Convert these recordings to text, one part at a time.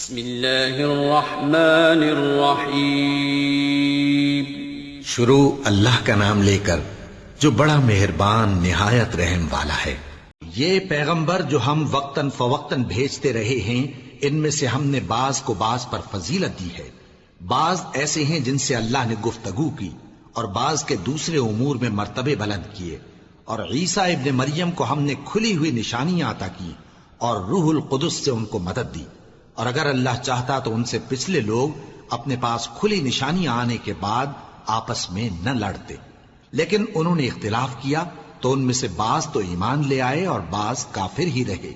بسم اللہ الرحمن الرحیم۔ شروع اللہ کا نام لے کر جو بڑا مہربان نہایت رحم والا ہے۔ یہ پیغمبر جو ہم وقتاً فوقتاً بھیجتے رہے ہیں، ان میں سے ہم نے بعض کو بعض پر فضیلت دی ہے۔ بعض ایسے ہیں جن سے اللہ نے گفتگو کی، اور بعض کے دوسرے امور میں مرتبے بلند کیے۔ اور عیسیٰ ابن مریم کو ہم نے کھلی ہوئی نشانیاں عطا کی اور روح القدس سے ان کو مدد دی۔ اور اگر اللہ چاہتا تو ان سے پچھلے لوگ اپنے پاس کھلی نشانیاں آنے کے بعد آپس میں نہ لڑتے، لیکن انہوں نے اختلاف کیا تو ان میں سے بعض تو ایمان لے آئے اور بعض کافر ہی رہے۔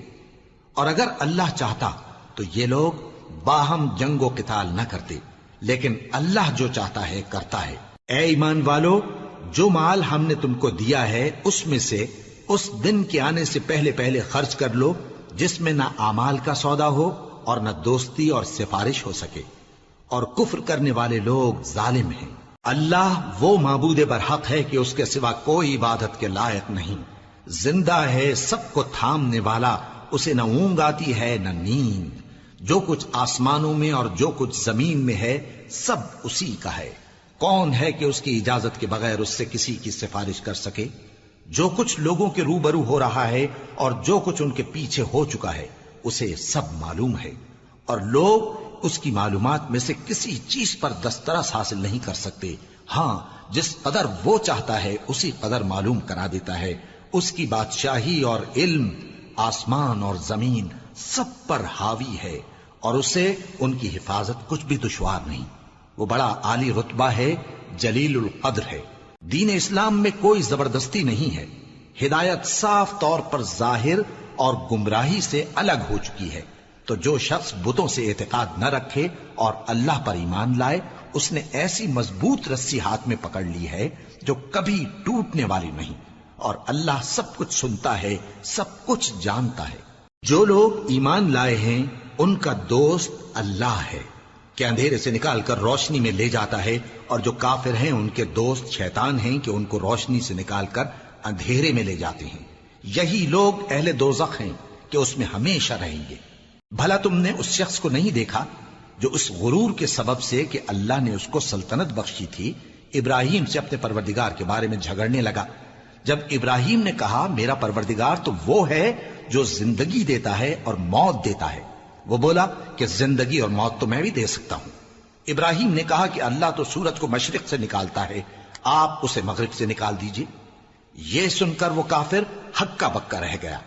اور اگر اللہ چاہتا تو یہ لوگ باہم جنگ و قتال نہ کرتے، لیکن اللہ جو چاہتا ہے کرتا ہے۔ اے ایمان والو، جو مال ہم نے تم کو دیا ہے اس میں سے اس دن کے آنے سے پہلے پہلے خرچ کر لو جس میں نہ اعمال کا سودا ہو اور نہ دوستی اور سفارش ہو سکے، اور کفر کرنے والے لوگ ظالم ہیں۔ اللہ وہ معبود برحق ہے کہ اس کے سوا کوئی عبادت کے لائق نہیں، زندہ ہے، سب کو تھامنے والا، اسے نہ اونگ آتی ہے نہ نیند۔ جو کچھ آسمانوں میں اور جو کچھ زمین میں ہے سب اسی کا ہے۔ کون ہے کہ اس کی اجازت کے بغیر اس سے کسی کی سفارش کر سکے؟ جو کچھ لوگوں کے روبرو ہو رہا ہے اور جو کچھ ان کے پیچھے ہو چکا ہے اسے سب معلوم ہے، اور لوگ اس کی معلومات میں سے کسی چیز پر دسترس حاصل نہیں کر سکتے۔ ہاں، جس قدر وہ چاہتا ہے اسی قدر معلوم کرا دیتا ہے۔ اس کی بادشاہی اور علم آسمان اور زمین سب پر حاوی ہے، اور اسے ان کی حفاظت کچھ بھی دشوار نہیں۔ وہ بڑا عالی رتبہ ہے، جلیل القدر ہے۔ دین اسلام میں کوئی زبردستی نہیں ہے۔ ہدایت صاف طور پر ظاہر اور گمراہی سے الگ ہو چکی ہے۔ تو جو شخص بتوں سے اعتقاد نہ رکھے اور اللہ پر ایمان لائے، اس نے ایسی مضبوط رسی ہاتھ میں پکڑ لی ہے جو کبھی ٹوٹنے والی نہیں، اور اللہ سب کچھ سنتا ہے، سب کچھ جانتا ہے۔ جو لوگ ایمان لائے ہیں ان کا دوست اللہ ہے کہ اندھیرے سے نکال کر روشنی میں لے جاتا ہے، اور جو کافر ہیں ان کے دوست شیطان ہیں کہ ان کو روشنی سے نکال کر اندھیرے میں لے جاتے ہیں۔ یہی لوگ اہل دوزخ ہیں کہ اس میں ہمیشہ رہیں گے۔ بھلا تم نے اس شخص کو نہیں دیکھا جو اس غرور کے سبب سے کہ اللہ نے اس کو سلطنت بخشی تھی، ابراہیم سے اپنے پروردگار کے بارے میں جھگڑنے لگا؟ جب ابراہیم نے کہا میرا پروردگار تو وہ ہے جو زندگی دیتا ہے اور موت دیتا ہے، وہ بولا کہ زندگی اور موت تو میں بھی دے سکتا ہوں۔ ابراہیم نے کہا کہ اللہ تو سورج کو مشرق سے نکالتا ہے، آپ اسے مغرب سے نکال دیجئے۔ یہ سن کر وہ کافر ہکا بکا رہ گیا،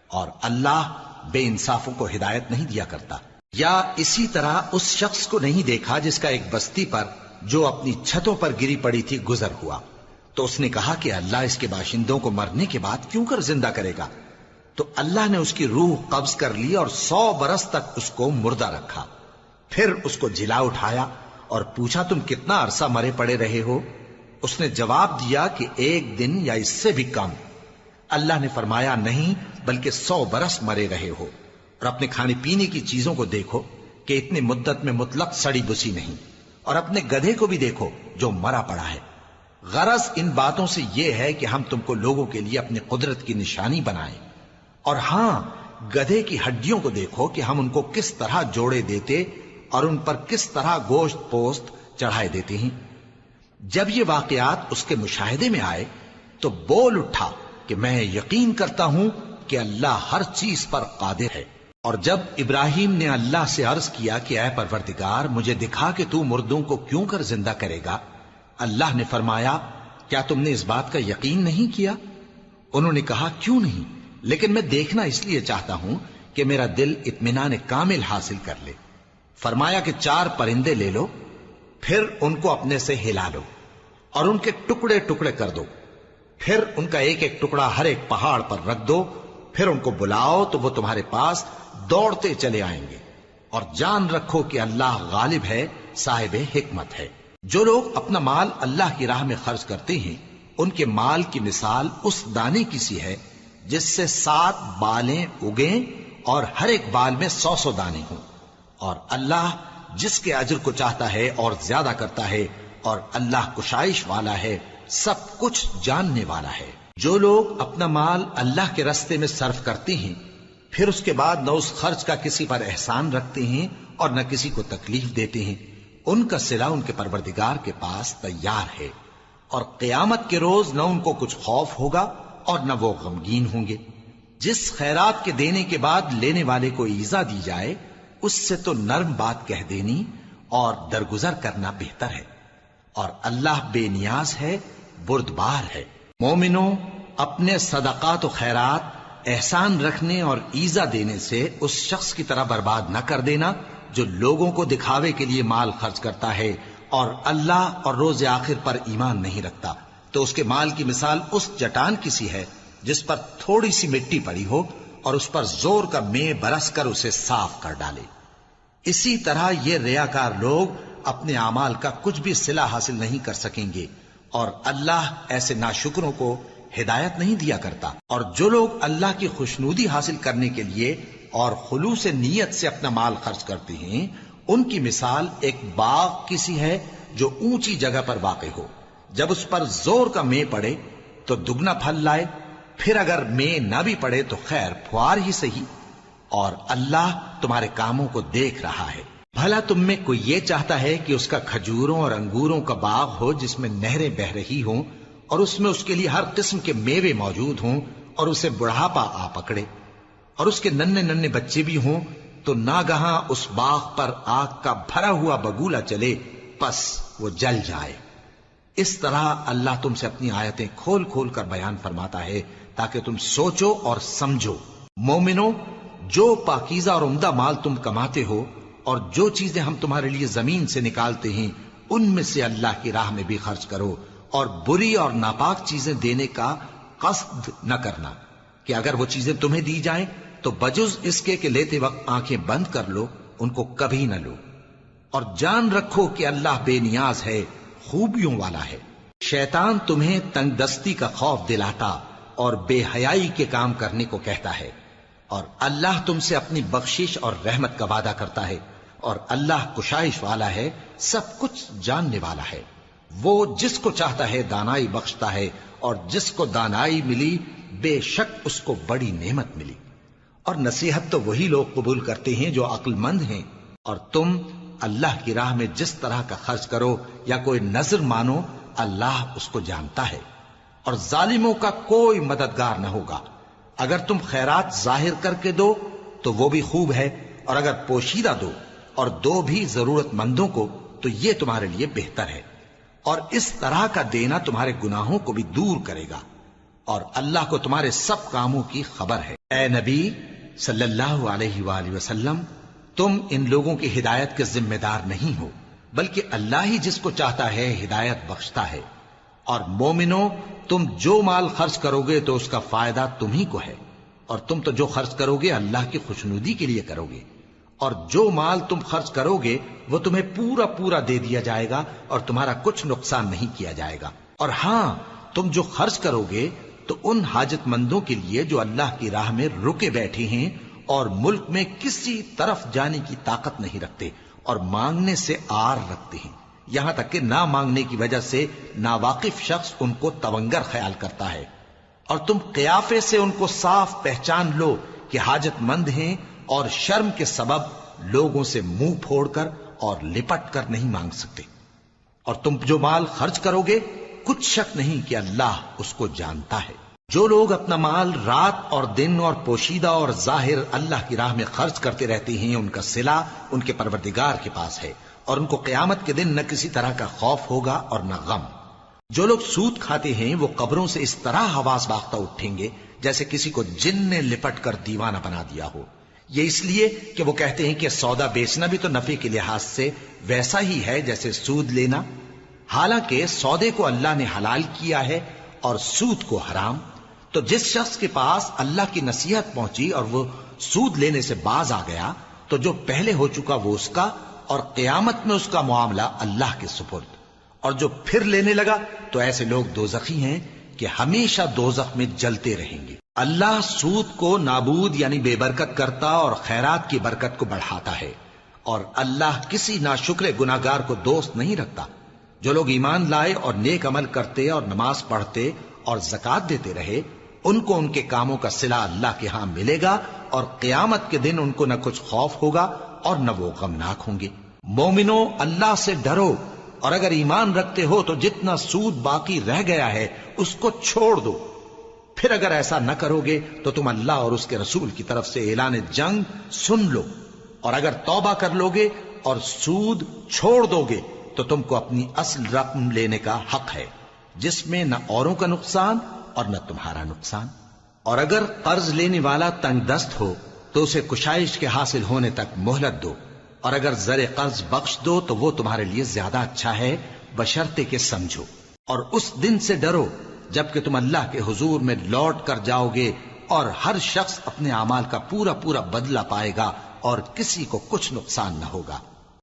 اور اللہ بے انصافوں کو ہدایت نہیں دیا کرتا۔ یا اسی طرح اس شخص کو نہیں دیکھا جس کا ایک بستی پر جو اپنی چھتوں پر گری پڑی تھی گزر ہوا، تو اس نے کہا کہ اللہ اس کے باشندوں کو مرنے کے بعد کیوں کر زندہ کرے گا؟ تو اللہ نے اس کی روح قبض کر لی اور 100 برس تک اس کو مردہ رکھا۔ پھر اس کو جلا اٹھایا اور پوچھا تم کتنا عرصہ مرے پڑے رہے ہو؟ اس نے جواب دیا کہ 1 دن یا اس سے بھی کم۔ اللہ نے فرمایا نہیں، بلکہ 100 برس مرے رہے ہو۔ اور اپنے کھانے پینے کی چیزوں کو دیکھو کہ اتنی مدت میں مطلق سڑی بسی نہیں، اور اپنے گدھے کو بھی دیکھو جو مرا پڑا ہے۔ غرض ان باتوں سے یہ ہے کہ ہم تم کو لوگوں کے لیے اپنی قدرت کی نشانی بنائیں۔ اور ہاں، گدھے کی ہڈیوں کو دیکھو کہ ہم ان کو کس طرح جوڑے دیتے اور ان پر کس طرح گوشت پوست چڑھائے دیتے ہیں۔ جب یہ واقعات اس کے مشاہدے میں آئے تو بول اٹھا کہ میں یقین کرتا ہوں کہ اللہ ہر چیز پر قادر ہے۔ اور جب ابراہیم نے اللہ سے عرض کیا کہ اے پروردگار مجھے دکھا کہ تو مردوں کو کیوں کر زندہ کرے گا، اللہ نے فرمایا کیا تم نے اس بات کا یقین نہیں کیا؟ انہوں نے کہا کیوں نہیں، لیکن میں دیکھنا اس لیے چاہتا ہوں کہ میرا دل اطمینان کامل حاصل کر لے۔ فرمایا کہ 4 پرندے لے لو، پھر ان کو اپنے سے ہلا لو اور ان کے ٹکڑے ٹکڑے کر دو، پھر ان کا ایک ایک ٹکڑا ہر ایک پہاڑ پر رکھ دو، پھر ان کو بلاؤ تو وہ تمہارے پاس دوڑتے چلے آئیں گے، اور جان رکھو کہ اللہ غالب ہے، صاحب حکمت ہے۔ جو لوگ اپنا مال اللہ کی راہ میں خرچ کرتے ہیں ان کے مال کی مثال اس دانے کی سی ہے جس سے 7 بالیں اگیں اور ہر ایک بال میں 100 دانے ہوں، اور اللہ جس کے اجر کو چاہتا ہے اور زیادہ کرتا ہے، اور اللہ کشائش والا ہے، سب کچھ جاننے والا ہے۔ جو لوگ اپنا مال اللہ کے راستے میں صرف کرتے ہیں پھر اس کے بعد نہ اس خرچ کا کسی پر احسان رکھتے ہیں اور نہ کسی کو تکلیف دیتے ہیں، ان کا صلہ ان کے پروردگار کے پاس تیار ہے، اور قیامت کے روز نہ ان کو کچھ خوف ہوگا اور نہ وہ غمگین ہوں گے۔ جس خیرات کے دینے کے بعد لینے والے کو ایذا دی جائے، اس سے تو نرم بات کہہ دینی اور درگزر کرنا بہتر ہے، اور اللہ بے نیاز ہے، بردبار ہے۔ مومنوں، اپنے صدقات و خیرات احسان رکھنے اور ایذا دینے سے اس شخص کی طرح برباد نہ کر دینا جو لوگوں کو دکھاوے کے لیے مال خرچ کرتا ہے اور اللہ اور روز آخر پر ایمان نہیں رکھتا، تو اس کے مال کی مثال اس چٹان کی سی ہے جس پر تھوڑی سی مٹی پڑی ہو اور اس پر زور کا مے برس کر اسے صاف کر ڈالے۔ اسی طرح یہ ریاکار لوگ اپنے اعمال کا کچھ بھی صلہ حاصل نہیں کر سکیں گے، اور اللہ ایسے ناشکروں کو ہدایت نہیں دیا کرتا۔ اور جو لوگ اللہ کی خوشنودی حاصل کرنے کے لیے اور خلوص نیت سے اپنا مال خرچ کرتے ہیں، ان کی مثال ایک باغ کی سی ہے جو اونچی جگہ پر واقع ہو، جب اس پر زور کا مے پڑے تو دگنا پھل لائے، پھر اگر مے نہ بھی پڑے تو خیر پھوار ہی صحیح، اور اللہ تمہارے کاموں کو دیکھ رہا ہے۔ بھلا تم میں کوئی یہ چاہتا ہے کہ اس کا کھجوروں اور انگوروں کا باغ ہو جس میں نہریں بہ رہی ہوں اور اس میں اس کے لیے ہر قسم کے میوے موجود ہوں، اور اسے بڑھاپا آ پکڑے اور اس کے ننھے ننھے بچے بھی ہوں، تو ناگہاں اس باغ پر آگ کا بھرا ہوا بگولا چلے، پس وہ جل جائے۔ اس طرح اللہ تم سے اپنی آیتیں کھول کھول کر بیان فرماتا ہے تاکہ تم سوچو اور سمجھو۔ مومنو، جو پاکیزہ اور عمدہ مال تم کماتے ہو اور جو چیزیں ہم تمہارے لیے زمین سے نکالتے ہیں، ان میں سے اللہ کی راہ میں بھی خرچ کرو، اور بری اور ناپاک چیزیں دینے کا قصد نہ کرنا کہ اگر وہ چیزیں تمہیں دی جائیں تو بجز اس کے کہ لیتے وقت آنکھیں بند کر لو، ان کو کبھی نہ لو، اور جان رکھو کہ اللہ بے نیاز ہے، خوبیوں والا ہے۔ شیطان تمہیں تنگ دستی کا خوف دلاتا اور بے حیائی کے کام کرنے کو کہتا ہے، اور اللہ تم سے اپنی بخشش اور رحمت کا وعدہ کرتا ہے، اور اللہ کشائش والا ہے، سب کچھ جاننے والا ہے۔ وہ جس کو چاہتا ہے دانائی بخشتا ہے، اور جس کو دانائی ملی بے شک اس کو بڑی نعمت ملی۔ اور نصیحت تو وہی لوگ قبول کرتے ہیں جو عقل مند ہیں، اور تم اللہ کی راہ میں جس طرح کا خرچ کرو یا کوئی نذر مانو، اللہ اس کو جانتا ہے، اور ظالموں کا کوئی مددگار نہ ہوگا۔ اگر تم خیرات ظاہر کر کے دو تو وہ بھی خوب ہے، اور اگر پوشیدہ دو اور دو بھی ضرورت مندوں کو تو یہ تمہارے لیے بہتر ہے، اور اس طرح کا دینا تمہارے گناہوں کو بھی دور کرے گا، اور اللہ کو تمہارے سب کاموں کی خبر ہے۔ اے نبی صلی اللہ علیہ وآلہ وسلم، تم ان لوگوں کی ہدایت کے ذمہ دار نہیں ہو، بلکہ اللہ ہی جس کو چاہتا ہے ہدایت بخشتا ہے۔ اور مومنو، تم جو مال خرچ کرو گے تو اس کا فائدہ تمہیں کو ہے، اور تم تو جو خرچ کرو گے اللہ کی خوشنودی کے لیے کرو گے، اور جو مال تم خرچ کرو گے وہ تمہیں پورا پورا دے دیا جائے گا اور تمہارا کچھ نقصان نہیں کیا جائے گا۔ اور ہاں، تم جو خرچ کرو گے تو ان حاجت مندوں کے لیے جو اللہ کی راہ میں رکے بیٹھے ہیں اور ملک میں کسی طرف جانے کی طاقت نہیں رکھتے اور مانگنے سے آر رکھتے ہیں، یہاں تک کہ نہ مانگنے کی وجہ سے ناواقف شخص ان کو تونگر خیال کرتا ہے، اور تم قیافے سے ان کو صاف پہچان لو کہ حاجت مند ہیں، اور شرم کے سبب لوگوں سے منہ پھوڑ کر اور لپٹ کر نہیں مانگ سکتے۔ اور تم جو مال خرچ کرو گے کچھ شک نہیں کہ اللہ اس کو جانتا ہے۔ جو لوگ اپنا مال رات اور دن اور پوشیدہ اور ظاہر اللہ کی راہ میں خرچ کرتے رہتے ہیں، ان کا صلہ ان کے پروردگار کے پاس ہے، اور ان کو قیامت کے دن نہ کسی طرح کا خوف ہوگا اور نہ غم۔ جو لوگ سود کھاتے ہیں وہ قبروں سے اس طرح حواس باختہ اٹھیں گے جیسے کسی کو جن نے لپٹ کر دیوانہ بنا دیا ہو، یہ اس لیے کہ وہ کہتے ہیں کہ سودا بیچنا بھی تو نفع کے لحاظ سے ویسا ہی ہے جیسے سود لینا، حالانکہ سودے کو اللہ نے حلال کیا ہے اور سود کو حرام۔ تو جس شخص کے پاس اللہ کی نصیحت پہنچی اور وہ سود لینے سے باز آ گیا تو جو پہلے ہو چکا وہ اس کا، اور قیامت میں اس کا معاملہ اللہ کے سپرد۔ اور جو پھر لینے لگا تو ایسے لوگ دوزخی ہیں کہ ہمیشہ دوزخ میں جلتے رہیں گے۔ اللہ سود کو نابود یعنی بے برکت کرتا اور خیرات کی برکت کو بڑھاتا ہے، اور اللہ کسی ناشکر گناہگار کو دوست نہیں رکھتا۔ جو لوگ ایمان لائے اور نیک عمل کرتے اور نماز پڑھتے اور زکوٰۃ دیتے رہے، ان کو ان کے کاموں کا صلہ اللہ کے ہاں ملے گا، اور قیامت کے دن ان کو نہ کچھ خوف ہوگا اور نہ وہ غمناک ہوں گے۔ مومنو، اللہ سے ڈرو، اور اگر ایمان رکھتے ہو تو جتنا سود باقی رہ گیا ہے اس کو چھوڑ دو۔ پھر اگر ایسا نہ کرو گے تو تم اللہ اور اس کے رسول کی طرف سے اعلان جنگ سن لو، اور اگر توبہ کر لو گے اور سود چھوڑ دو گے تو تم کو اپنی اصل رقم لینے کا حق ہے، جس میں نہ اوروں کا نقصان اور نہ تمہارا نقصان۔ اور اگر قرض لینے والا تنگ دست ہو تو اسے کشائش کے حاصل ہونے تک مہلت دو، اور اگر زر قرض بخش دو تو وہ تمہارے لیے زیادہ اچھا ہے، بشرطے کہ سمجھو۔ اور اس دن سے ڈرو جبکہ تم اللہ کے حضور میں لوٹ کر جاؤ گے، اور ہر شخص اپنے اعمال کا پورا پورا بدلہ پائے گا اور کسی کو کچھ نقصان نہ ہوگا۔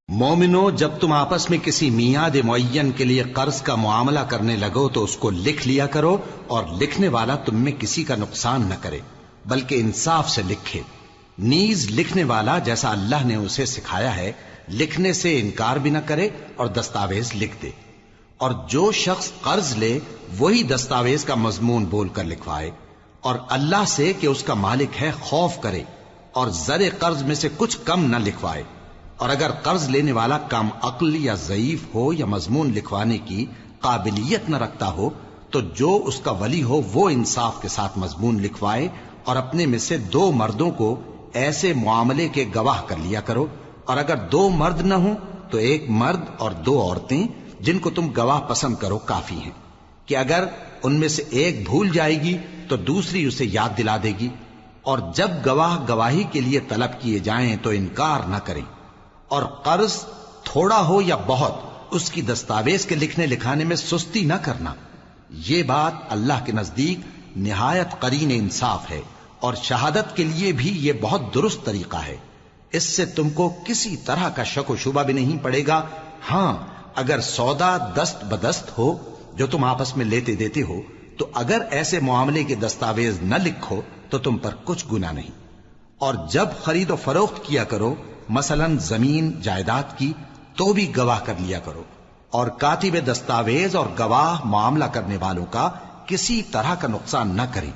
مومنو، جب تم آپس میں کسی میعاد معین کے لیے قرض کا معاملہ کرنے لگو تو اس کو لکھ لیا کرو، اور لکھنے والا تم میں کسی کا نقصان نہ کرے بلکہ انصاف سے لکھے۔ نیز لکھنے والا جیسا اللہ نے اسے سکھایا ہے لکھنے سے انکار بھی نہ کرے اور دستاویز لکھ دے، اور جو شخص قرض لے وہی دستاویز کا مضمون بول کر لکھوائے، اور اللہ سے کہ اس کا مالک ہے خوف کرے، اور زر قرض میں سے کچھ کم نہ لکھوائے۔ اور اگر قرض لینے والا کم عقل یا ضعیف ہو یا مضمون لکھوانے کی قابلیت نہ رکھتا ہو تو جو اس کا ولی ہو وہ انصاف کے ساتھ مضمون لکھوائے، اور اپنے میں سے 2 مردوں کو ایسے معاملے کے گواہ کر لیا کرو، اور اگر 2 مرد نہ ہوں تو 1 مرد اور 2 عورتیں جن کو تم گواہ پسند کرو کافی ہیں، کہ اگر ان میں سے ایک بھول جائے گی تو دوسری اسے یاد دلا دے گی، اور جب گواہ گواہی کے لیے طلب کیے جائیں تو انکار نہ کریں۔ اور قرض تھوڑا ہو یا بہت اس کی دستاویز کے لکھنے لکھانے میں سستی نہ کرنا، یہ بات اللہ کے نزدیک نہایت قرین انصاف ہے، اور شہادت کے لیے بھی یہ بہت درست طریقہ ہے۔ اس سے تم کو کسی طرح کا شک و شبہ بھی نہیں پڑے گا۔ ہاں، اگر سودا دست بدست ہو جو تم آپس میں لیتے دیتے ہو تو اگر ایسے معاملے کے دستاویز نہ لکھو تو تم پر کچھ گناہ نہیں۔ اور جب خرید و فروخت کیا کرو، مثلا زمین جائیداد کی، تو بھی گواہ کر لیا کرو، اور کاتب دستاویز اور گواہ معاملہ کرنے والوں کا کسی طرح کا نقصان نہ کریں۔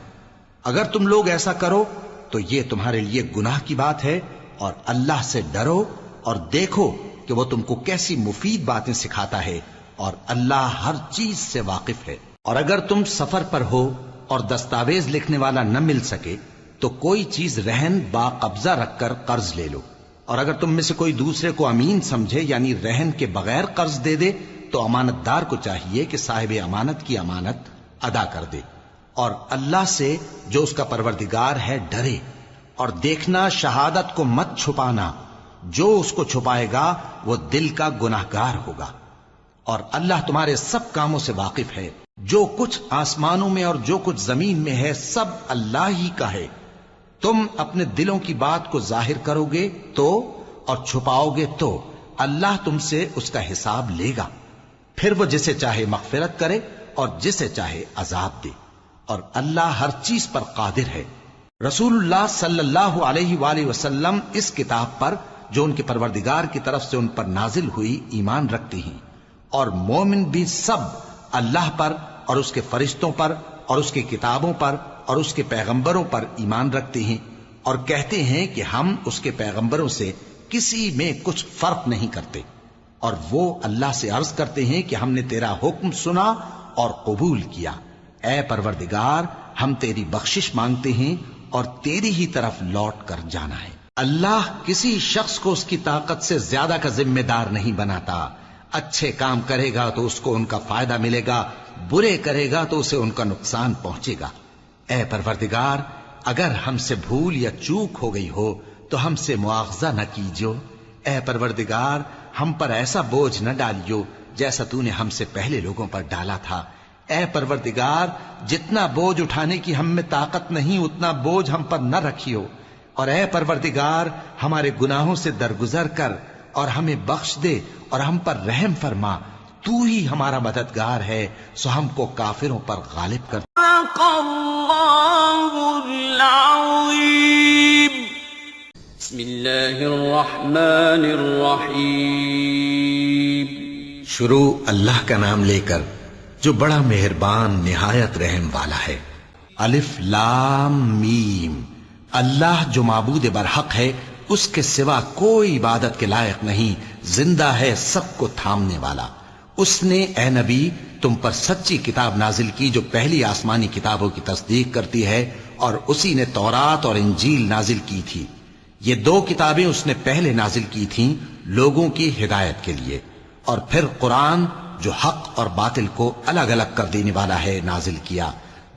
اگر تم لوگ ایسا کرو تو یہ تمہارے لیے گناہ کی بات ہے، اور اللہ سے ڈرو اور دیکھو کہ وہ تم کو کیسی مفید باتیں سکھاتا ہے، اور اللہ ہر چیز سے واقف ہے۔ اور اگر تم سفر پر ہو اور دستاویز لکھنے والا نہ مل سکے تو کوئی چیز رہن با قبضہ رکھ کر قرض لے لو، اور اگر تم میں سے کوئی دوسرے کو امین سمجھے یعنی رہن کے بغیر قرض دے دے تو امانت دار کو چاہیے کہ صاحب امانت کی امانت ادا کر دے، اور اللہ سے جو اس کا پروردگار ہے ڈرے، اور دیکھنا شہادت کو مت چھپانا، جو اس کو چھپائے گا وہ دل کا گناہگار ہوگا۔ اور اللہ تمہارے سب کاموں سے واقف ہے، جو کچھ آسمانوں میں اور جو کچھ زمین میں ہے سب اللہ ہی کا ہے۔ تم اپنے دلوں کی بات کو ظاہر کرو گے تو اور چھپاؤ گے تو اللہ تم سے اس کا حساب لے گا، پھر وہ جسے چاہے مغفرت کرے اور جسے چاہے عذاب دے، اور اللہ ہر چیز پر قادر ہے۔ رسول اللہ صلی اللہ علیہ وآلہ وسلم اس کتاب پر جو ان کے پروردگار کی طرف سے ان پر نازل ہوئی ایمان رکھتے ہیں، اور مومن بھی سب اللہ پر اور اس کے فرشتوں پر اور اس کی کتابوں پر اور اس کے پیغمبروں پر ایمان رکھتے ہیں، اور کہتے ہیں کہ ہم اس کے پیغمبروں سے کسی میں کچھ فرق نہیں کرتے، اور وہ اللہ سے عرض کرتے ہیں کہ ہم نے تیرا حکم سنا اور قبول کیا۔ اے پروردگار، ہم تیری بخشش مانگتے ہیں اور تیری ہی طرف لوٹ کر جانا ہے۔ اللہ کسی شخص کو اس کی طاقت سے زیادہ کا ذمہ دار نہیں بناتا۔ اچھے کام کرے گا تو اس کو ان کا فائدہ ملے گا، برے کرے گا تو اسے ان کا نقصان پہنچے گا۔ اے پروردگار، اگر ہم سے بھول یا چوک ہو گئی ہو تو ہم سے مواخذہ نہ کیجو۔ اے پروردگار، ہم پر ایسا بوجھ نہ ڈالیو جیسا تو نے ہم سے پہلے لوگوں پر ڈالا تھا۔ اے پروردگار، جتنا بوجھ اٹھانے کی ہم میں طاقت نہیں اتنا بوجھ ہم پر نہ رکھیو، اور اے پروردگار ہمارے گناہوں سے درگزر کر اور ہمیں بخش دے اور ہم پر رحم فرما، تو ہی ہمارا مددگار ہے، سو ہم کو کافروں پر غالب کر۔ بسم اللہ الرحمن الرحیم۔ شروع اللہ کا نام لے کر جو بڑا مہربان نہایت رحم والا ہے۔ الف لام میم، اللہ جو معبود برحق ہے اس کے سوا کوئی عبادت کے لائق نہیں، زندہ ہے سب کو تھامنے والا۔ اس نے اے نبی تم پر سچی کتاب نازل کی جو پہلی آسمانی کتابوں کی تصدیق کرتی ہے، اور اسی نے تورات اور انجیل نازل کی تھی۔ یہ دو کتابیں اس نے پہلے نازل کی تھیں لوگوں کی ہدایت کے لیے، اور پھر قرآن جو حق اور باطل کو الگ الگ کر دینے والا ہے نازل کیا۔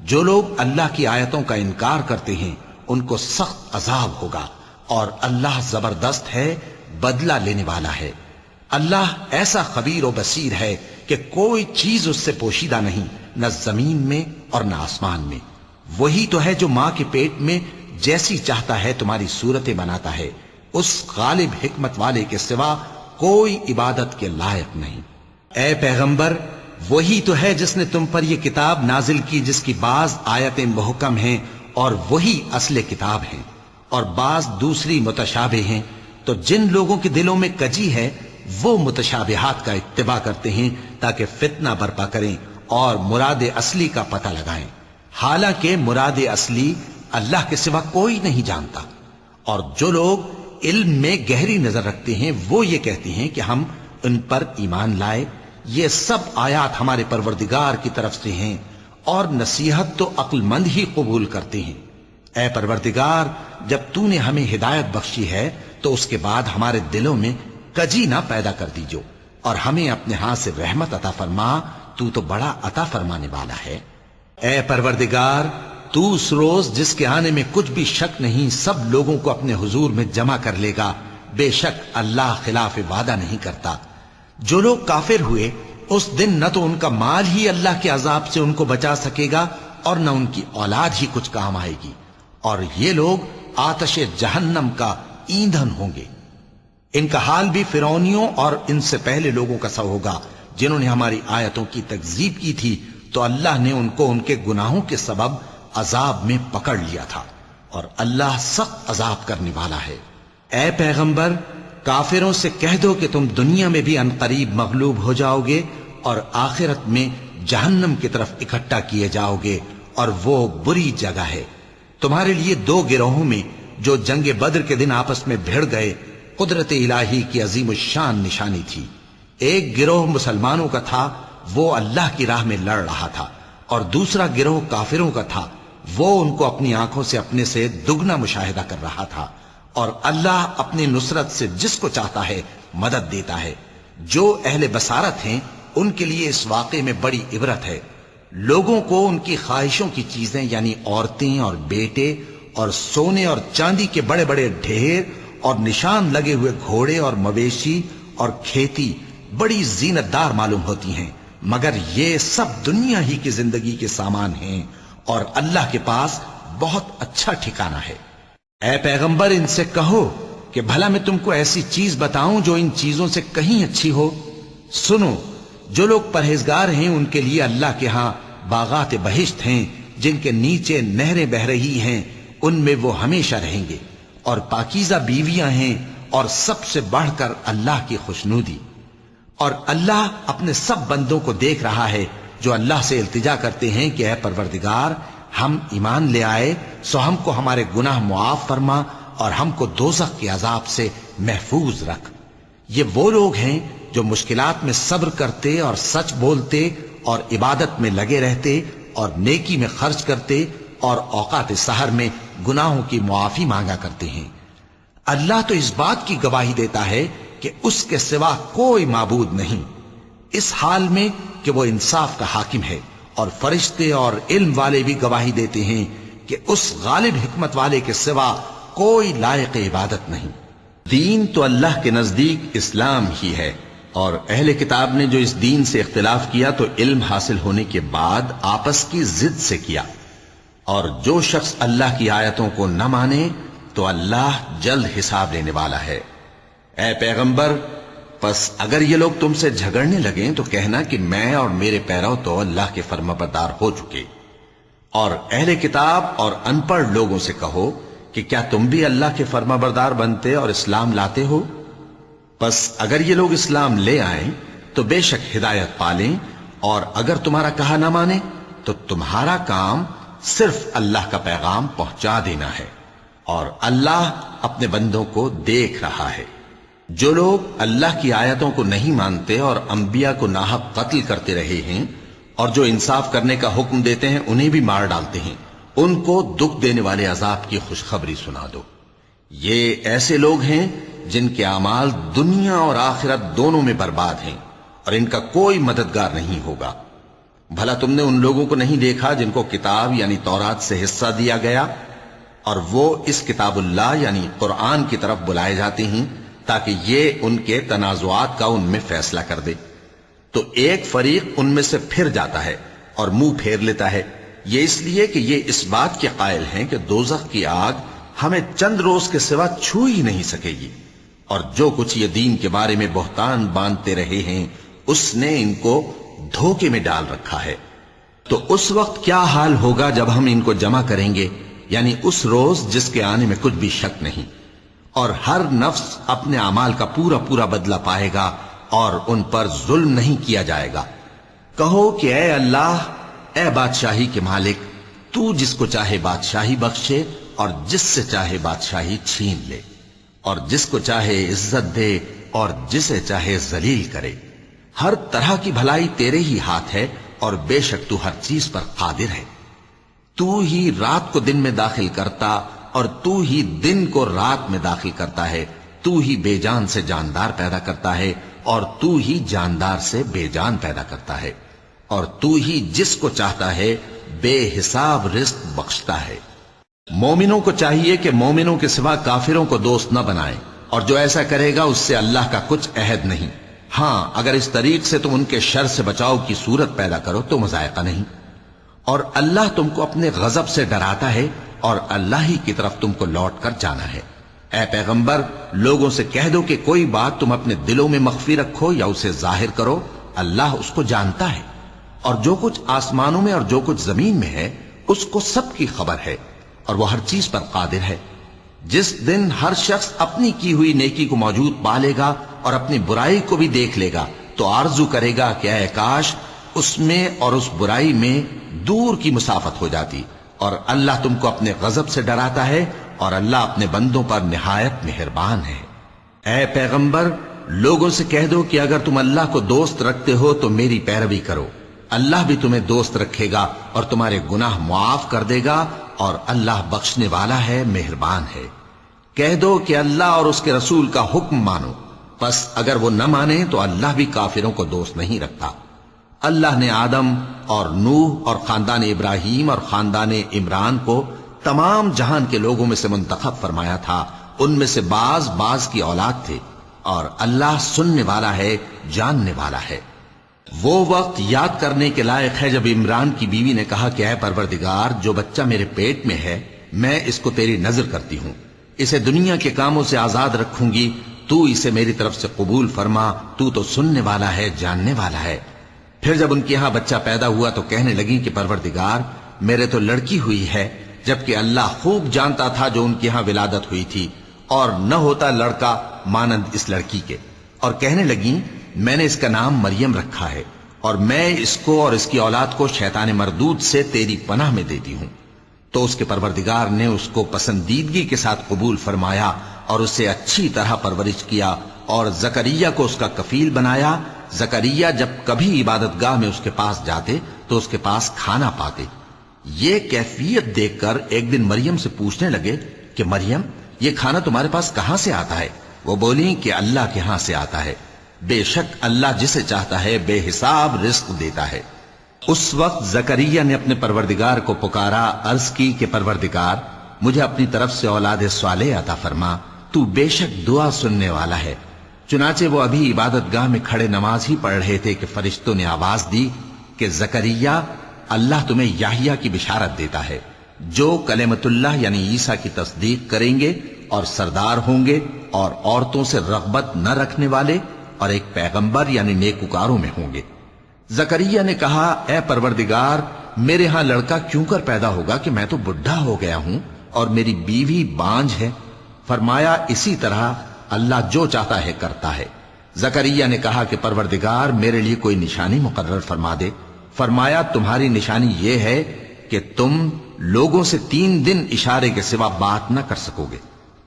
جو لوگ اللہ کی آیتوں کا انکار کرتے ہیں ان کو سخت عذاب ہوگا، اور اللہ زبردست ہے، بدلہ لینے والا ہے۔ اللہ ایسا خبیر و بصیر ہے کہ کوئی چیز اس سے پوشیدہ نہیں، نہ زمین میں اور نہ آسمان میں۔ وہی تو ہے جو ماں کے پیٹ میں جیسی چاہتا ہے تمہاری صورتیں بناتا ہے، اس غالب حکمت والے کے سوا کوئی عبادت کے لائق نہیں۔ اے پیغمبر، وہی تو ہے جس نے تم پر یہ کتاب نازل کی جس کی بعض آیتیں محکم ہیں اور وہی اصل کتاب ہیں، اور بعض دوسری متشابہ ہیں۔ تو جن لوگوں کے دلوں میں کجی ہے وہ متشابہات کا اتباع کرتے ہیں تاکہ فتنہ برپا کریں اور مراد اصلی کا پتہ لگائیں، حالانکہ مراد اصلی اللہ کے سوا کوئی نہیں جانتا۔ اور جو لوگ علم میں گہری نظر رکھتے ہیں وہ یہ کہتے ہیں کہ ہم ان پر ایمان لائے، یہ سب آیات ہمارے پروردگار کی طرف سے ہیں، اور نصیحت تو عقل مند ہی قبول کرتے ہیں۔ اے پروردگار، جب تو نے ہمیں ہدایت بخشی ہے تو اس کے بعد ہمارے دلوں میں کجی نہ پیدا کر دیجو، اور ہمیں اپنے ہاتھ سے رحمت عطا فرما، تو بڑا عطا فرمانے والا ہے۔ اے پروردگار، تو اس روز جس کے آنے میں کچھ بھی شک نہیں سب لوگوں کو اپنے حضور میں جمع کر لے گا، بے شک اللہ خلاف وعدہ نہیں کرتا۔ جو لوگ کافر ہوئے اس دن نہ تو ان کا مال ہی اللہ کے عذاب سے ان کو بچا سکے گا اور نہ ان کی اولاد ہی کچھ کام آئے گی، اور یہ لوگ آتش جہنم کا ایندھن ہوں گے۔ ان کا حال بھی فرعونیوں اور ان سے پہلے لوگوں کا سا ہوگا جنہوں نے ہماری آیتوں کی تکذیب کی تھی، تو اللہ نے ان کو ان کے گناہوں کے سبب عذاب میں پکڑ لیا تھا، اور اللہ سخت عذاب کرنے والا ہے۔ اے پیغمبر، کافروں سے کہہ دو کہ تم دنیا میں بھی عنقریب مغلوب ہو جاؤ گے اور آخرت میں جہنم کی طرف اکٹھا کیے جاؤ گے، اور وہ بری جگہ ہے۔ تمہارے لیے دو گروہوں میں جو جنگ بدر کے دن آپس میں بھڑ گئے قدرت الہی کی عظیم الشان نشانی تھی۔ ایک گروہ مسلمانوں کا تھا، وہ اللہ کی راہ میں لڑ رہا تھا، اور دوسرا گروہ کافروں کا تھا، وہ ان کو اپنی آنکھوں سے اپنے سے دگنا مشاہدہ کر رہا تھا۔ اور اللہ اپنی نصرت سے جس کو چاہتا ہے مدد دیتا ہے۔ جو اہل بصارت ہیں ان کے لیے اس واقعے میں بڑی عبرت ہے۔ لوگوں کو ان کی خواہشوں کی چیزیں یعنی عورتیں اور بیٹے اور سونے اور چاندی کے بڑے بڑے ڈھیر اور نشان لگے ہوئے گھوڑے اور مویشی اور کھیتی بڑی زینت دار معلوم ہوتی ہیں، مگر یہ سب دنیا ہی کی زندگی کے سامان ہیں، اور اللہ کے پاس بہت اچھا ٹھکانہ ہے۔ اے پیغمبر، ان سے کہو کہ بھلا میں تم کو ایسی چیز بتاؤں جو ان چیزوں سے کہیں اچھی ہو؟ سنو، جو لوگ پرہیزگار ہیں ان کے لیے اللہ کے ہاں باغات بہشت ہیں جن کے نیچے نہریں بہ رہی ہیں، ان میں وہ ہمیشہ رہیں گے، اور پاکیزہ بیویاں ہیں، اور سب سے بڑھ کر اللہ کی خوشنودی۔ اور اللہ اپنے سب بندوں کو دیکھ رہا ہے جو اللہ سے التجا کرتے ہیں کہ اے پروردگار، ہم ایمان لے آئے سو ہم کو ہمارے گناہ معاف فرما اور ہم کو دوزخ کے عذاب سے محفوظ رکھ۔ یہ وہ لوگ ہیں جو مشکلات میں صبر کرتے اور سچ بولتے اور عبادت میں لگے رہتے اور نیکی میں خرچ کرتے اور اوقات سحر میں گناہوں کی معافی مانگا کرتے ہیں۔ اللہ تو اس بات کی گواہی دیتا ہے کہ اس کے سوا کوئی معبود نہیں، اس حال میں کہ وہ انصاف کا حاکم ہے، اور فرشتے اور علم والے بھی گواہی دیتے ہیں کہ اس غالب حکمت والے کے سوا کوئی لائق عبادت نہیں۔ دین تو اللہ کے نزدیک اسلام ہی ہے، اور اہل کتاب نے جو اس دین سے اختلاف کیا تو علم حاصل ہونے کے بعد آپس کی ضد سے کیا، اور جو شخص اللہ کی آیتوں کو نہ مانے تو اللہ جلد حساب لینے والا ہے۔ اے پیغمبر، پس اگر یہ لوگ تم سے جھگڑنے لگیں تو کہنا کہ میں اور میرے پیرو تو اللہ کے فرمانبردار ہو چکے، اور اہل کتاب اور ان پڑھ لوگوں سے کہو کہ کیا تم بھی اللہ کے فرمانبردار بنتے اور اسلام لاتے ہو؟ پس اگر یہ لوگ اسلام لے آئیں تو بے شک ہدایت پالیں، اور اگر تمہارا کہا نہ مانے تو تمہارا کام صرف اللہ کا پیغام پہنچا دینا ہے۔ اور اللہ اپنے بندوں کو دیکھ رہا ہے۔ جو لوگ اللہ کی آیتوں کو نہیں مانتے اور انبیاء کو ناحق قتل کرتے رہے ہیں اور جو انصاف کرنے کا حکم دیتے ہیں انہیں بھی مار ڈالتے ہیں، ان کو دکھ دینے والے عذاب کی خوشخبری سنا دو۔ یہ ایسے لوگ ہیں جن کے اعمال دنیا اور آخرت دونوں میں برباد ہیں اور ان کا کوئی مددگار نہیں ہوگا۔ بھلا تم نے ان لوگوں کو نہیں دیکھا جن کو کتاب یعنی تورات سے حصہ دیا گیا اور وہ اس کتاب اللہ یعنی قرآن کی طرف بلائے جاتے ہیں تاکہ یہ ان کے تنازعات کا ان میں فیصلہ کر دے، تو ایک فریق ان میں سے پھر جاتا ہے اور منہ پھیر لیتا ہے، یہ اس لیے کہ یہ اس بات کے قائل ہیں کہ دوزخ کی آگ ہمیں چند روز کے سوا چھو ہی نہیں سکے گی، اور جو کچھ یہ دین کے بارے میں بہتان باندھتے رہے ہیں اس نے ان کو دھوکے میں ڈال رکھا ہے۔ تو اس وقت کیا حال ہوگا جب ہم ان کو جمع کریں گے، یعنی اس روز جس کے آنے میں کچھ بھی شک نہیں، اور ہر نفس اپنے اعمال کا پورا پورا بدلہ پائے گا اور ان پر ظلم نہیں کیا جائے گا۔ کہو کہ اے اللہ، اے بادشاہی کے مالک، تو جس کو چاہے بادشاہی بخشے اور جس سے چاہے بادشاہی چھین لے، اور جس کو چاہے عزت دے اور جسے چاہے ذلیل کرے۔ ہر طرح کی بھلائی تیرے ہی ہاتھ ہے اور بے شک تو ہر چیز پر قادر ہے۔ تو ہی رات کو دن میں داخل کرتا اور تو ہی دن کو رات میں داخل کرتا ہے، تو ہی بے جان سے جاندار پیدا کرتا ہے اور تو ہی جاندار سے بے جان پیدا کرتا ہے، اور تو ہی جس کو چاہتا ہے بے حساب رزق بخشتا ہے۔ مومنوں کو چاہیے کہ مومنوں کے سوا کافروں کو دوست نہ بنائیں، اور جو ایسا کرے گا اس سے اللہ کا کچھ عہد نہیں۔ ہاں اگر اس طریق سے تم ان کے شر سے بچاؤ کی صورت پیدا کرو تو مذائقہ نہیں، اور اللہ تم کو اپنے غضب سے ڈراتا ہے اور اللہ ہی کی طرف تم کو لوٹ کر جانا ہے۔ اے پیغمبر، لوگوں سے کہہ دو کہ کوئی بات تم اپنے دلوں میں مخفی رکھو یا اسے ظاہر کرو، اللہ اس کو جانتا ہے، اور جو کچھ آسمانوں میں اور جو کچھ زمین میں ہے اس کو سب کی خبر ہے، اور وہ ہر چیز پر قادر ہے۔ جس دن ہر شخص اپنی کی ہوئی نیکی کو موجود پا لے گا اور اپنی برائی کو بھی دیکھ لے گا تو آرزو کرے گا کہ اے کاش اس میں اور اس برائی میں دور کی مسافت ہو جاتی، اور اللہ تم کو اپنے غضب سے ڈراتا ہے اور اللہ اپنے بندوں پر نہایت مہربان ہے۔ اے پیغمبر، لوگوں سے کہہ دو کہ اگر تم اللہ کو دوست رکھتے ہو تو میری پیروی کرو، اللہ بھی تمہیں دوست رکھے گا اور تمہارے گناہ معاف کر دے گا، اور اللہ بخشنے والا ہے، مہربان ہے۔ کہہ دو کہ اللہ اور اس کے رسول کا حکم مانو، پس اگر وہ نہ مانے تو اللہ بھی کافروں کو دوست نہیں رکھتا۔ اللہ نے آدم اور نوح اور خاندان ابراہیم اور خاندان عمران کو تمام جہان کے لوگوں میں سے منتخب فرمایا تھا، ان میں سے بعض بعض کی اولاد تھے، اور اللہ سننے والا ہے، جاننے والا ہے۔ وہ وقت یاد کرنے کے لائق ہے جب عمران کی بیوی نے کہا کہ اے پروردگار، جو بچہ میرے پیٹ میں ہے میں اس کو تیری نظر کرتی ہوں، اسے دنیا کے کاموں سے آزاد رکھوں گی، تو اسے میری طرف سے قبول فرما، تو تو سننے والا ہے، جاننے والا ہے۔ پھر جب ان کے ہاں بچہ پیدا ہوا تو کہنے لگی کہ پروردگار، میرے تو لڑکی ہوئی ہے، جبکہ اللہ خوب جانتا تھا جو ان کے ہاں ولادت ہوئی تھی، اور نہ ہوتا لڑکا مانند اس لڑکی کے۔ اور کہنے لگی میں نے اس کا نام مریم رکھا ہے، اور میں اس کو اور اس کی اولاد کو شیطان مردود سے تیری پناہ میں دیتی ہوں۔ تو اس کے پروردگار نے اس کو پسندیدگی کے ساتھ قبول فرمایا اور اسے اچھی طرح پرورش کیا، اور زکریا کو اس کا کفیل بنایا۔ زکریا جب کبھی عبادت گاہ میں اس کے پاس جاتے تو اس کے پاس کھانا پاتے۔ یہ کیفیت دیکھ کر ایک دن مریم سے پوچھنے لگے کہ مریم، یہ کھانا تمہارے پاس کہاں سے آتا ہے؟ وہ بولی کہ اللہ کے ہاں سے آتا ہے، بے شک اللہ جسے چاہتا ہے بے حساب رزق دیتا ہے۔ اس وقت زکریا نے اپنے پروردگار کو پکارا، عرض کی کہ پروردگار، مجھے اپنی طرف سے اولاد صالح عطا فرما، تو بے شک دعا سننے والا ہے۔ چنانچہ وہ ابھی عبادت گاہ میں کھڑے نماز ہی پڑھ رہے تھے کہ فرشتوں نے آواز دی کہ زکریا، اللہ تمہیں یحییٰ کی بشارت دیتا ہے، جو کلمۃ اللہ یعنی عیسیٰ کی تصدیق کریں گے اور سردار ہوں گے اور عورتوں سے رغبت نہ رکھنے والے اور ایک پیغمبر یعنی نیکوکاروں میں ہوں گے۔ زکریا نے کہا، اے پروردگار، میرے ہاں لڑکا کیوں کر پیدا ہوگا کہ میں تو بڈھا ہو گیا ہوں اور میری بیوی بانجھ ہے؟ فرمایا، اسی طرح اللہ جو چاہتا ہے کرتا ہے۔ زکریا نے کہا کہ پروردگار، میرے لیے کوئی نشانی مقرر فرما دے۔ فرمایا، تمہاری نشانی یہ ہے کہ تم لوگوں سے 3 دن اشارے کے سوا بات نہ کر سکو گے،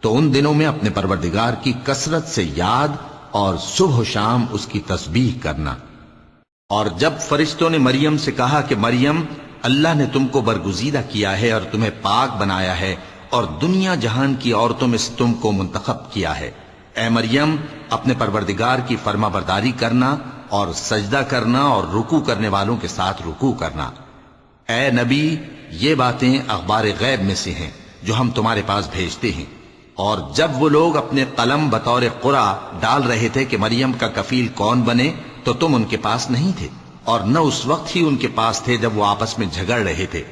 تو ان دنوں میں اپنے پروردگار کی کثرت سے یاد اور صبح و شام اس کی تسبیح کرنا۔ اور جب فرشتوں نے مریم سے کہا کہ مریم، اللہ نے تم کو برگزیدہ کیا ہے اور تمہیں پاک بنایا ہے اور دنیا جہان کی عورتوں میں سے تم کو منتخب کیا ہے، اے مریم اپنے پروردگار کی فرما برداری کرنا اور سجدہ کرنا اور رکوع کرنے والوں کے ساتھ رکوع کرنا۔ اے نبی، یہ باتیں اخبار غیب میں سے ہیں جو ہم تمہارے پاس بھیجتے ہیں۔ اور جب وہ لوگ اپنے قلم بطور قرعہ ڈال رہے تھے کہ مریم کا کفیل کون بنے، تو تم ان کے پاس نہیں تھے، اور نہ اس وقت ہی ان کے پاس تھے جب وہ آپس میں جھگڑ رہے تھے۔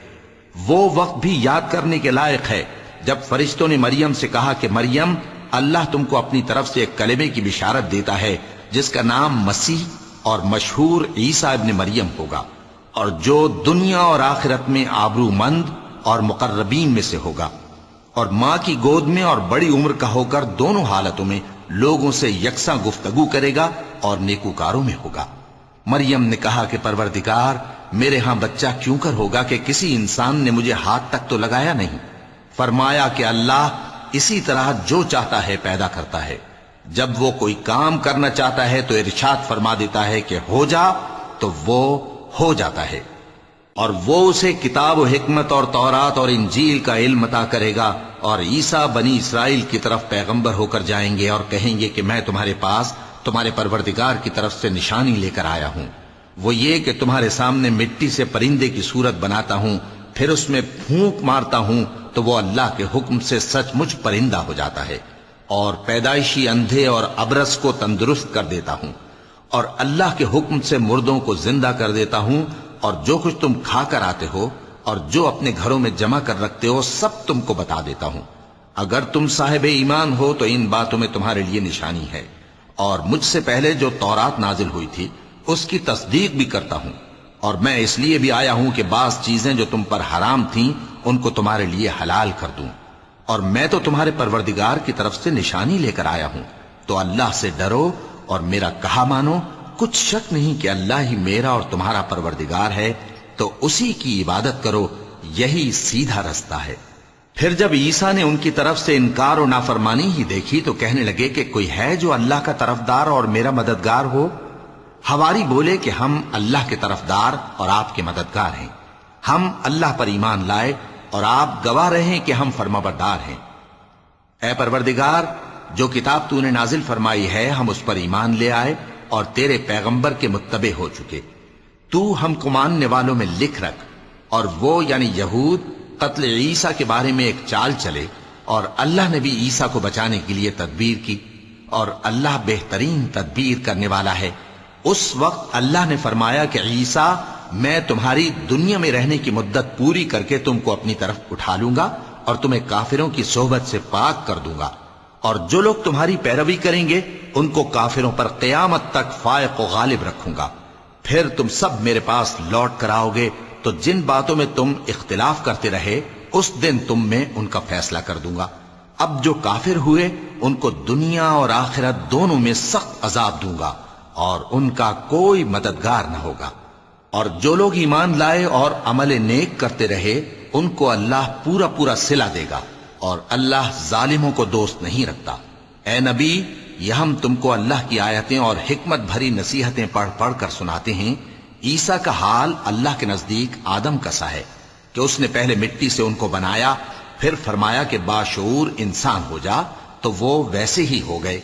وہ وقت بھی یاد کرنے کے لائق ہے جب فرشتوں نے مریم سے کہا کہ مریم، اللہ تم کو اپنی طرف سے ایک کلمے کی بشارت دیتا ہے جس کا نام مسیح اور مشہور عیسیٰ ابن مریم ہوگا، اور جو دنیا اور آخرت میں آبرو مند اور مقربین میں سے ہوگا، اور ماں کی گود میں اور بڑی عمر کا ہو کر دونوں حالتوں میں لوگوں سے یکساں گفتگو کرے گا اور نیکوکاروں میں ہوگا۔ مریم نے کہا کہ پروردگار، میرے ہاں بچہ کیوں کر ہوگا کہ کسی انسان نے مجھے ہاتھ تک تو لگایا نہیں۔ فرمایا کہ اللہ اسی طرح جو چاہتا ہے پیدا کرتا ہے، جب وہ کوئی کام کرنا چاہتا ہے تو ارشاد فرما دیتا ہے کہ ہو جا، تو وہ ہو جاتا ہے۔ اور وہ اسے کتاب و حکمت اور تورات اور انجیل کا علم عطا کرے گا، اور عیسیٰ بنی اسرائیل کی طرف پیغمبر ہو کر جائیں گے اور کہیں گے کہ میں تمہارے پاس تمہارے پروردگار کی طرف سے نشانی لے کر آیا ہوں، وہ یہ کہ تمہارے سامنے مٹی سے پرندے کی صورت بناتا ہوں، پھر اس میں پھونک مارتا ہوں تو وہ اللہ کے حکم سے سچ مچ پرندہ ہو جاتا ہے، اور پیدائشی اندھے اور ابرص کو تندرست کر دیتا ہوں، اور اللہ کے حکم سے مردوں کو زندہ کر دیتا ہوں، اور جو کچھ تم کھا کر آتے ہو اور جو اپنے گھروں میں جمع کر رکھتے ہو سب تم کو بتا دیتا ہوں۔ اگر تم صاحب ایمان ہو تو ان باتوں میں تمہارے لیے نشانی ہے، اور مجھ سے پہلے جو تورات نازل ہوئی تھی اس کی تصدیق بھی کرتا ہوں، اور میں اس لیے بھی آیا ہوں کہ بعض چیزیں جو تم پر حرام تھیں ان کو تمہارے لیے حلال کر دوں، اور میں تو تمہارے پروردگار کی طرف سے نشانی لے کر آیا ہوں، تو اللہ سے ڈرو اور میرا کہا مانو۔ کچھ شک نہیں کہ اللہ ہی میرا اور تمہارا پروردگار ہے، تو اسی کی عبادت کرو، یہی سیدھا رستہ ہے۔ پھر جب عیسیٰ نے ان کی طرف سے انکار و نافرمانی ہی دیکھی تو کہنے لگے کہ کوئی ہے جو اللہ کا طرفدار اور میرا مددگار ہو؟ حواری بولے کہ ہم اللہ کے طرفدار اور آپ کے مددگار ہیں، ہم اللہ پر ایمان لائے اور آپ گواہ رہیں کہ ہم فرمانبردار ہیں۔ اے پروردگار، جو کتاب تو نے نازل فرمائی ہے ہم اس پر ایمان لے آئے اور تیرے پیغمبر کے متبع ہو چکے، تو ہم کو ماننے والوں میں لکھ رکھ۔ اور وہ یعنی یہود قتل عیسیٰ کے بارے میں ایک چال چلے، اور اللہ نے بھی عیسیٰ کو بچانے کے لیے تدبیر کی، اور اللہ بہترین تدبیر کرنے والا ہے۔ اس وقت اللہ نے فرمایا کہ عیسیٰ، میں تمہاری دنیا میں رہنے کی مدت پوری کر کے تم کو اپنی طرف اٹھا لوں گا اور تمہیں کافروں کی صحبت سے پاک کر دوں گا، اور جو لوگ تمہاری پیروی کریں گے ان کو کافروں پر قیامت تک فائق و غالب رکھوں گا۔ پھر تم سب میرے پاس لوٹ کر آؤ گے تو جن باتوں میں تم اختلاف کرتے رہے اس دن تم میں ان کا فیصلہ کر دوں گا۔ اب جو کافر ہوئے ان کو دنیا اور آخرت دونوں میں سخت عذاب دوں گا، اور ان کا کوئی مددگار نہ ہوگا۔ اور جو لوگ ایمان لائے اور عمل نیک کرتے رہے ان کو اللہ پورا پورا صلہ دے گا، اور اللہ ظالموں کو دوست نہیں رکھتا۔ اے نبی، یہ ہم تم کو اللہ کی آیتیں اور حکمت بھری نصیحتیں پڑھ پڑھ کر سناتے ہیں۔ عیسیٰ کا حال اللہ کے نزدیک آدم کا سا ہے کہ اس نے پہلے مٹی سے ان کو بنایا، پھر فرمایا کہ باشعور انسان ہو جا، تو وہ ویسے ہی ہو گئے۔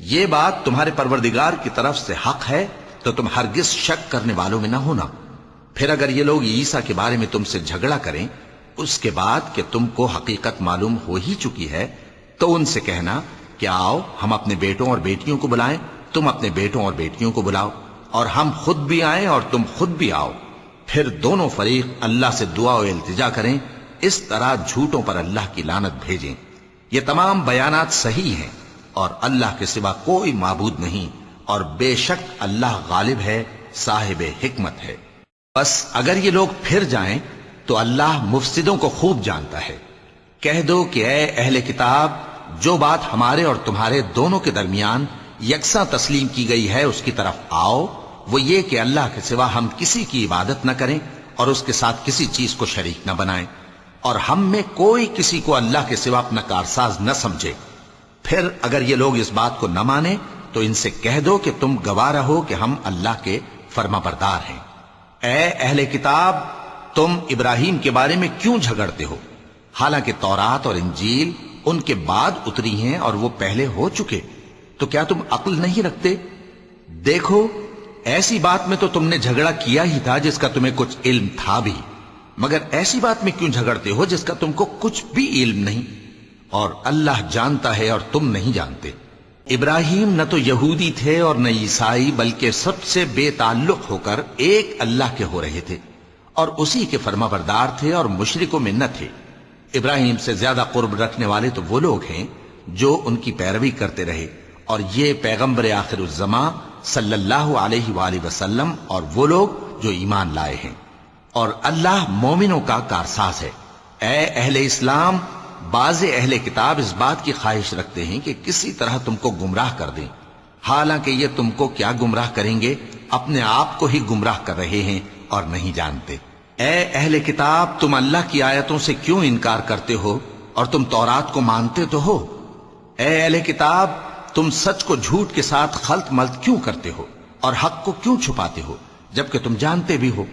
یہ بات تمہارے پروردگار کی طرف سے حق ہے، تو تم ہرگز شک کرنے والوں میں نہ ہونا۔ پھر اگر یہ لوگ عیسیٰ کے بارے میں تم سے جھگڑا کریں اس کے بعد کہ تم کو حقیقت معلوم ہو ہی چکی ہے، تو ان سے کہنا کہ آؤ ہم اپنے بیٹوں اور بیٹیوں کو بلائیں، تم اپنے بیٹوں اور بیٹیوں کو بلاؤ، اور ہم خود بھی آئیں اور تم خود بھی آؤ، پھر دونوں فریق اللہ سے دعا و التجا کریں، اس طرح جھوٹوں پر اللہ کی لعنت بھیجیں۔ یہ تمام بیانات صحیح ہیں، اور اللہ کے سوا کوئی معبود نہیں، اور بے شک اللہ غالب ہے، صاحب حکمت ہے۔ بس اگر یہ لوگ پھر جائیں تو اللہ مفسدوں کو خوب جانتا ہے۔ کہہ دو کہ اے اہل کتاب، جو بات ہمارے اور تمہارے دونوں کے درمیان یکساں تسلیم کی گئی ہے اس کی طرف آؤ، وہ یہ کہ اللہ کے سوا ہم کسی کی عبادت نہ کریں اور اس کے ساتھ کسی چیز کو شریک نہ بنائیں، اور ہم میں کوئی کسی کو اللہ کے سوا اپنا کارساز نہ سمجھے۔ پھر اگر یہ لوگ اس بات کو نہ مانے تو ان سے کہہ دو کہ تم گواہ رہو کہ ہم اللہ کے فرما بردار ہیں۔ اے اہل کتاب، تم ابراہیم کے بارے میں کیوں جھگڑتے ہو؟ حالانکہ تورات اور انجیل ان کے بعد اتری ہیں اور وہ پہلے ہو چکے، تو کیا تم عقل نہیں رکھتے؟ دیکھو، ایسی بات میں تو تم نے جھگڑا کیا ہی تھا جس کا تمہیں کچھ علم تھا بھی، مگر ایسی بات میں کیوں جھگڑتے ہو جس کا تم کو کچھ بھی علم نہیں؟ اور اللہ جانتا ہے اور تم نہیں جانتے۔ ابراہیم نہ تو یہودی تھے اور نہ عیسائی، بلکہ سب سے بے تعلق ہو کر ایک اللہ کے ہو رہے تھے اور اسی کے فرما بردار تھے اور مشرکوں میں نہ تھے۔ ابراہیم سے زیادہ قرب رکھنے والے تو وہ لوگ ہیں جو ان کی پیروی کرتے رہے، اور یہ پیغمبر آخر الزماں صلی اللہ علیہ وآلہ وسلم اور وہ لوگ جو ایمان لائے ہیں، اور اللہ مومنوں کا کارساز ہے۔ اے اہل اسلام، بعض اہل کتاب اس بات کی خواہش رکھتے ہیں کہ کسی طرح تم کو گمراہ کر دیں، حالانکہ یہ تم کو کیا گمراہ کریں گے، اپنے آپ کو ہی گمراہ کر رہے ہیں اور نہیں جانتے۔ اے اہل کتاب، تم اللہ کی آیتوں سے کیوں انکار کرتے ہو اور تم تورات کو مانتے تو ہو؟ اے اہل کتاب، تم سچ کو جھوٹ کے ساتھ خلط ملط کیوں کرتے ہو اور حق کو کیوں چھپاتے ہو جبکہ تم جانتے بھی ہو؟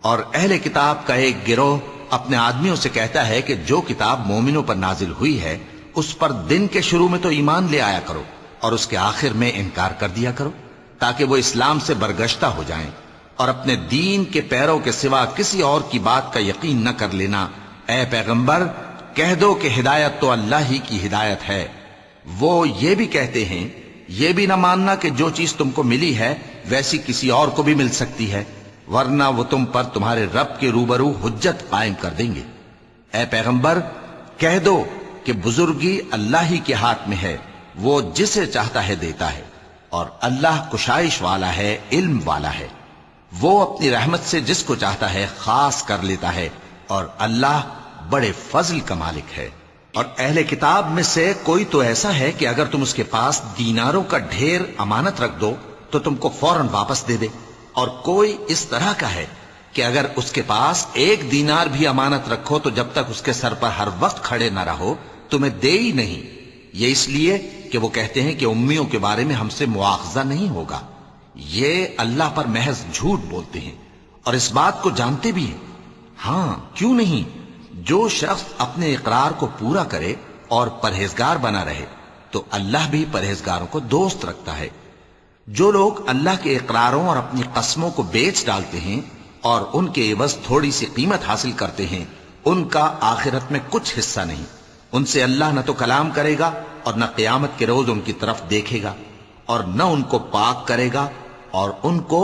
اور اہل کتاب کا ایک گروہ اپنے آدمیوں سے کہتا ہے کہ جو کتاب مومنوں پر نازل ہوئی ہے اس پر دن کے شروع میں تو ایمان لے آیا کرو اور اس کے آخر میں انکار کر دیا کرو، تاکہ وہ اسلام سے برگشتہ ہو جائیں اور اپنے دین کے پیروں کے سوا کسی اور کی بات کا یقین نہ کر لینا۔ اے پیغمبر، کہہ دو کہ ہدایت تو اللہ ہی کی ہدایت ہے۔ وہ یہ بھی کہتے ہیں، یہ بھی نہ ماننا کہ جو چیز تم کو ملی ہے ویسی کسی اور کو بھی مل سکتی ہے، ورنہ وہ تم پر تمہارے رب کے روبرو حجت قائم کر دیں گے۔ اے پیغمبر، کہہ دو کہ بزرگی اللہ ہی کے ہاتھ میں ہے، وہ جسے چاہتا ہے دیتا ہے، اور اللہ کشائش والا ہے، علم والا ہے۔ وہ اپنی رحمت سے جس کو چاہتا ہے خاص کر لیتا ہے، اور اللہ بڑے فضل کا مالک ہے۔ اور اہل کتاب میں سے کوئی تو ایسا ہے کہ اگر تم اس کے پاس دیناروں کا ڈھیر امانت رکھ دو تو تم کو فوراً واپس دے دے، اور کوئی اس طرح کا ہے کہ اگر اس کے پاس 1 دینار بھی امانت رکھو تو جب تک اس کے سر پر ہر وقت کھڑے نہ رہو تمہیں دے ہی نہیں۔ یہ اس لیے کہ وہ کہتے ہیں کہ امیوں کے بارے میں ہم سے مواخذہ نہیں ہوگا۔ یہ اللہ پر محض جھوٹ بولتے ہیں اور اس بات کو جانتے بھی ہیں۔ ہاں، کیوں نہیں؟ جو شخص اپنے اقرار کو پورا کرے اور پرہیزگار بنا رہے تو اللہ بھی پرہیزگاروں کو دوست رکھتا ہے۔ جو لوگ اللہ کے اقراروں اور اپنی قسموں کو بیچ ڈالتے ہیں اور ان کے عوض تھوڑی سی قیمت حاصل کرتے ہیں، ان کا آخرت میں کچھ حصہ نہیں۔ ان سے اللہ نہ تو کلام کرے گا اور نہ قیامت کے روز ان کی طرف دیکھے گا، اور نہ ان کو پاک کرے گا، اور ان کو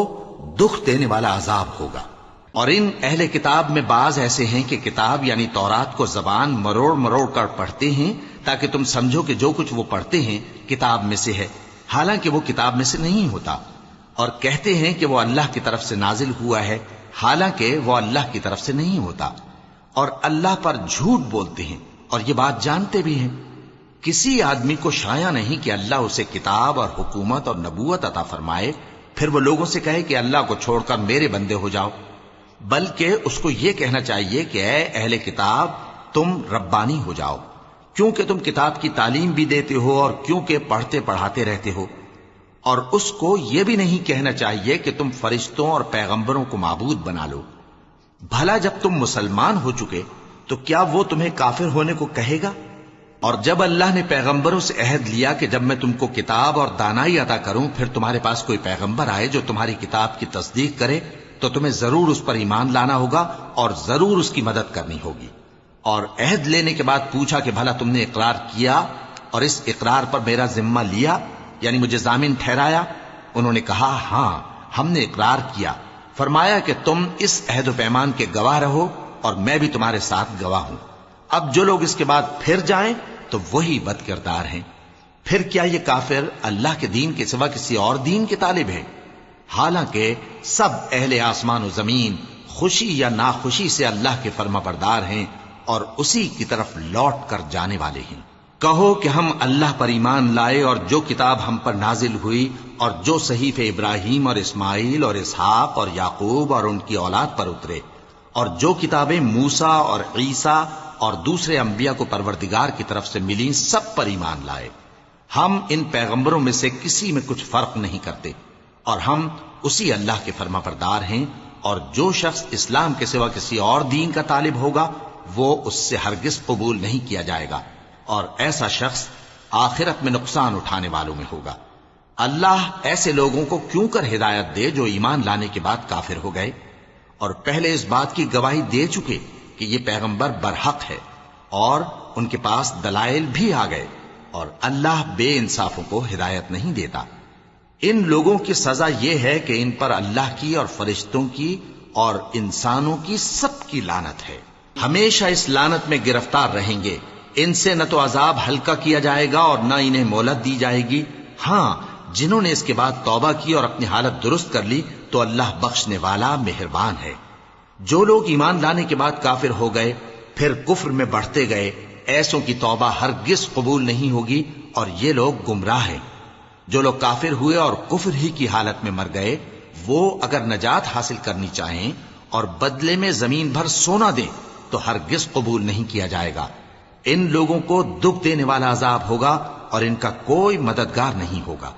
دکھ دینے والا عذاب ہوگا۔ اور ان اہل کتاب میں بعض ایسے ہیں کہ کتاب یعنی تورات کو زبان مروڑ مروڑ کر پڑھتے ہیں تاکہ تم سمجھو کہ جو کچھ وہ پڑھتے ہیں کتاب میں سے ہے، حالانکہ وہ کتاب میں سے نہیں ہوتا، اور کہتے ہیں کہ وہ اللہ کی طرف سے نازل ہوا ہے، حالانکہ وہ اللہ کی طرف سے نہیں ہوتا، اور اللہ پر جھوٹ بولتے ہیں اور یہ بات جانتے بھی ہیں۔ کسی آدمی کو شایع نہیں کہ اللہ اسے کتاب اور حکومت اور نبوت عطا فرمائے پھر وہ لوگوں سے کہے کہ اللہ کو چھوڑ کر میرے بندے ہو جاؤ، بلکہ اس کو یہ کہنا چاہیے کہ اے اہل کتاب، تم ربانی ہو جاؤ، کیونکہ تم کتاب کی تعلیم بھی دیتے ہو اور کیونکہ پڑھتے پڑھاتے رہتے ہو۔ اور اس کو یہ بھی نہیں کہنا چاہیے کہ تم فرشتوں اور پیغمبروں کو معبود بنا لو۔ بھلا جب تم مسلمان ہو چکے تو کیا وہ تمہیں کافر ہونے کو کہے گا؟ اور جب اللہ نے پیغمبروں سے عہد لیا کہ جب میں تم کو کتاب اور دانائی عطا کروں پھر تمہارے پاس کوئی پیغمبر آئے جو تمہاری کتاب کی تصدیق کرے تو تمہیں ضرور اس پر ایمان لانا ہوگا اور ضرور اس کی مدد کرنی ہوگی۔ اور عہد لینے کے بعد پوچھا کہ بھلا تم نے اقرار کیا اور اس اقرار پر میرا ذمہ لیا، یعنی مجھے ضامن ٹھہرایا؟ انہوں نے کہا ہاں، ہم نے اقرار کیا۔ فرمایا کہ تم اس عہد و پیمان کے گواہ رہو اور میں بھی تمہارے ساتھ گواہ ہوں۔ اب جو لوگ اس کے بعد پھر جائیں تو وہی بد کردار ہیں۔ پھر کیا یہ کافر اللہ کے دین کے سوا کسی اور دین کے طالب ہیں؟ حالانکہ سب اہل آسمان و زمین خوشی یا ناخوشی سے اللہ کے فرما بردار ہیں اور اسی کی طرف لوٹ کر جانے والے ہیں۔ کہو کہ ہم اللہ پر ایمان لائے اور جو کتاب ہم پر نازل ہوئی اور جو صحیفے ابراہیم اور اسماعیل اور اسحاق اور یعقوب اور ان کی اولاد پر اترے، اور جو کتابیں موسیٰ اور عیسیٰ اور دوسرے انبیاء کو پروردگار کی طرف سے ملی سب پر ایمان لائے. ہم ان پیغمبروں میں سے کسی میں کچھ فرق نہیں کرتے اور ہم اسی اللہ کے فرما بردار ہیں. اور جو شخص اسلام کے سوا کسی اور دین کا طالب ہوگا وہ اس سے ہرگز قبول نہیں کیا جائے گا اور ایسا شخص آخرت میں نقصان اٹھانے والوں میں ہوگا. اللہ ایسے لوگوں کو کیوں کر ہدایت دے جو ایمان لانے کے بعد کافر ہو گئے اور پہلے اس بات کی گواہی دے چکے کہ یہ پیغمبر برحق ہے اور ان کے پاس دلائل بھی آ گئے. اور اللہ بے انصافوں کو ہدایت نہیں دیتا. ان لوگوں کی سزا یہ ہے کہ ان پر اللہ کی اور فرشتوں کی اور انسانوں کی سب کی لعنت ہے. ہمیشہ اس لعنت میں گرفتار رہیں گے. ان سے نہ تو عذاب ہلکا کیا جائے گا اور نہ انہیں مہلت دی جائے گی. ہاں جنہوں نے اس کے بعد توبہ کی اور اپنی حالت درست کر لی تو اللہ بخشنے والا مہربان ہے. جو لوگ ایمان لانے کے بعد کافر ہو گئے پھر کفر میں بڑھتے گئے ایسوں کی توبہ ہرگز قبول نہیں ہوگی اور یہ لوگ گمراہ ہیں. جو لوگ کافر ہوئے اور کفر ہی کی حالت میں مر گئے وہ اگر نجات حاصل کرنی چاہیں اور بدلے میں زمین بھر سونا دیں تو ہرگز قبول نہیں کیا جائے گا. ان لوگوں کو دکھ دینے والا عذاب ہوگا اور ان کا کوئی مددگار نہیں ہوگا.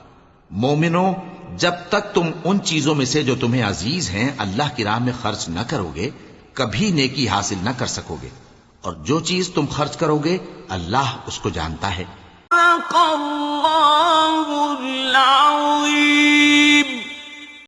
مومنوں جب تک تم ان چیزوں میں سے جو تمہیں عزیز ہیں اللہ کی راہ میں خرچ نہ کرو گے کبھی نیکی حاصل نہ کر سکو گے اور جو چیز تم خرچ کرو گے اللہ اس کو جانتا ہے. صدق اللہ العظیم.